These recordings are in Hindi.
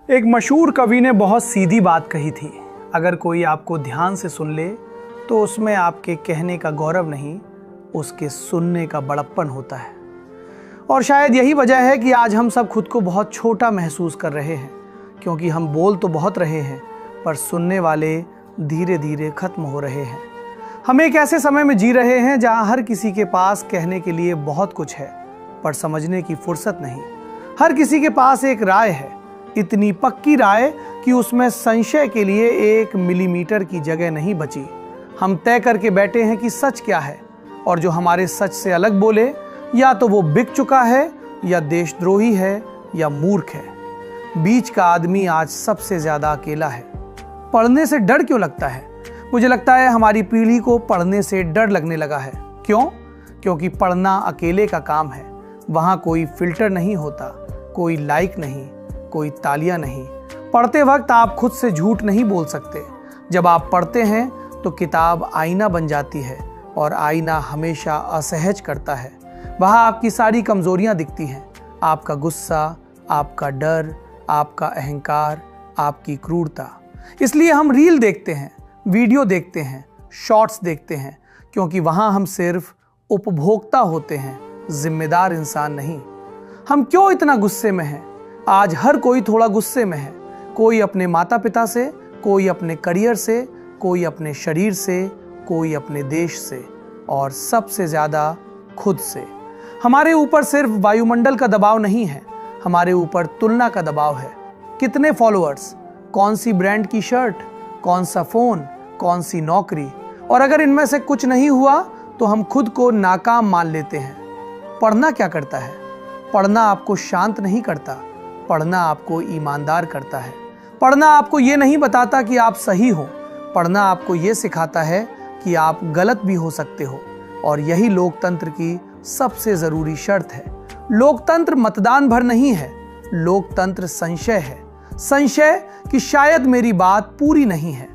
एक मशहूर कवि ने बहुत सीधी बात कही थी, अगर कोई आपको ध्यान से सुन ले तो उसमें आपके कहने का गौरव नहीं, उसके सुनने का बड़प्पन होता है। और शायद यही वजह है कि आज हम सब खुद को बहुत छोटा महसूस कर रहे हैं, क्योंकि हम बोल तो बहुत रहे हैं पर सुनने वाले धीरे धीरे खत्म हो रहे हैं। हम एक ऐसे समय में जी रहे हैं जहां हर किसी के पास कहने के लिए बहुत कुछ है पर समझने की फुर्सत नहीं। हर किसी के पास एक राय है, इतनी पक्की राय कि उसमें संशय के लिए 1 मिलीमीटर की जगह नहीं बची। हम तय करके बैठे हैं कि सच क्या है, और जो हमारे सच से अलग बोले या तो वो बिक चुका है, या देशद्रोही है, या मूर्ख है। बीच का आदमी आज सबसे ज्यादा अकेला है। पढ़ने से डर क्यों लगता है? मुझे लगता है हमारी पीढ़ी को पढ़ने से डर लगने लगा है। क्यों? क्योंकि पढ़ना अकेले का काम है। वहां कोई फिल्टर नहीं होता, कोई लाइक नहीं, कोई तालियां नहीं। पढ़ते वक्त आप खुद से झूठ नहीं बोल सकते। जब आप पढ़ते हैं तो किताब आईना बन जाती है, और आईना हमेशा असहज करता है। वहाँ आपकी सारी कमजोरियां दिखती हैं, आपका गुस्सा, आपका डर, आपका अहंकार, आपकी क्रूरता। इसलिए हम रील देखते हैं, वीडियो देखते हैं, शॉर्ट्स देखते हैं, क्योंकि वहाँ हम सिर्फ उपभोक्ता होते हैं, जिम्मेदार इंसान नहीं। हम क्यों इतना गुस्से में हैं? आज हर कोई थोड़ा गुस्से में है। कोई अपने माता पिता से, कोई अपने करियर से, कोई अपने शरीर से, कोई अपने देश से, और सबसे ज्यादा खुद से। हमारे ऊपर सिर्फ वायुमंडल का दबाव नहीं है, हमारे ऊपर तुलना का दबाव है। कितने फॉलोअर्स, कौन सी ब्रांड की शर्ट, कौन सा फोन, कौन सी नौकरी, और अगर इनमें से कुछ नहीं हुआ तो हम खुद को नाकाम मान लेते हैं। पढ़ना क्या करता है? पढ़ना आपको शांत नहीं करता, पढ़ना आपको ईमानदार करता है। पढ़ना आपको ये नहीं बताता कि आप सही हो, पढ़ना आपको ये सिखाता है कि आप गलत भी हो सकते हो। और यही लोकतंत्र की सबसे जरूरी शर्त है। लोकतंत्र मतदान भर नहीं है, लोकतंत्र संशय है। संशय कि शायद मेरी बात पूरी नहीं है।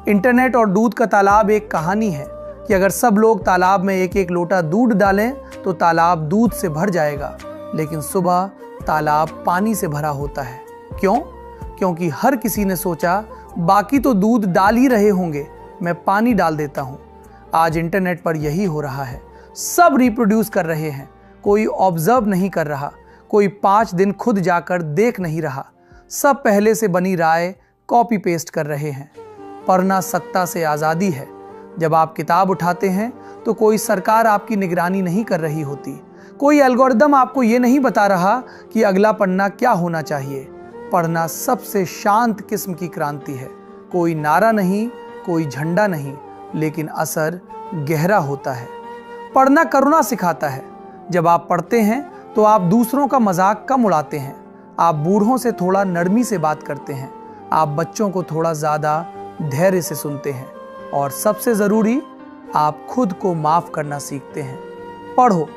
इंटरनेट और दूध का तालाब एक कहानी है कि अगर सब लोग तालाब में 1-1 लोटा दूध डालें तो तालाब दूध से भर जाएगा, लेकिन सुबह तालाब पानी से भरा होता है। क्यों? क्योंकि हर किसी ने सोचा बाकी तो दूध डाल ही रहे होंगे, मैं पानी डाल देता हूं। आज इंटरनेट पर यही हो रहा है। सब रिप्रोड्यूस कर रहे हैं, कोई ऑब्जर्व नहीं कर रहा, कोई 5 दिन खुद जाकर देख नहीं रहा। सब पहले से बनी राय कॉपी पेस्ट कर रहे हैं। पढ़ना सत्ता से आज़ादी है। जब आप किताब उठाते हैं तो कोई सरकार आपकी निगरानी नहीं कर रही होती, कोई एल्गोरिदम आपको ये नहीं बता रहा कि अगला पन्ना क्या होना चाहिए। पढ़ना सबसे शांत किस्म की क्रांति है। कोई नारा नहीं, कोई झंडा नहीं, लेकिन असर गहरा होता है। पढ़ना करुणा सिखाता है। जब आप पढ़ते हैं तो आप दूसरों का मजाक कम उड़ाते हैं, आप बूढ़ों से थोड़ा नरमी से बात करते हैं, आप बच्चों को थोड़ा ज़्यादा धैर्य से सुनते हैं, और सबसे ज़रूरी, आप खुद को माफ़ करना सीखते हैं। पढ़ो,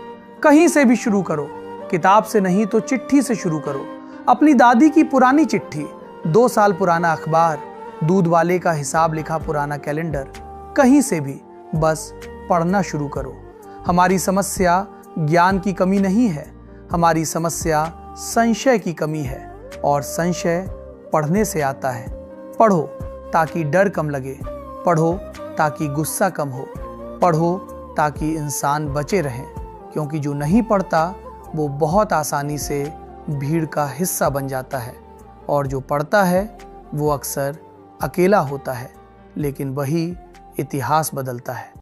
कहीं से भी शुरू करो, किताब से नहीं तो चिट्ठी से शुरू करो। अपनी दादी की पुरानी चिट्ठी, 2 साल पुराना अखबार, दूध वाले का हिसाब लिखा पुराना कैलेंडर, कहीं से भी बस पढ़ना शुरू करो। हमारी समस्या ज्ञान की कमी नहीं है, हमारी समस्या संशय की कमी है, और संशय पढ़ने से आता है। पढ़ो ताकि डर कम लगे, पढ़ो ताकि गुस्सा कम हो, पढ़ो ताकि इंसान बचे रहें, क्योंकि जो नहीं पढ़ता वो बहुत आसानी से भीड़ का हिस्सा बन जाता है, और जो पढ़ता है वो अक्सर अकेला होता है, लेकिन वही इतिहास बदलता है।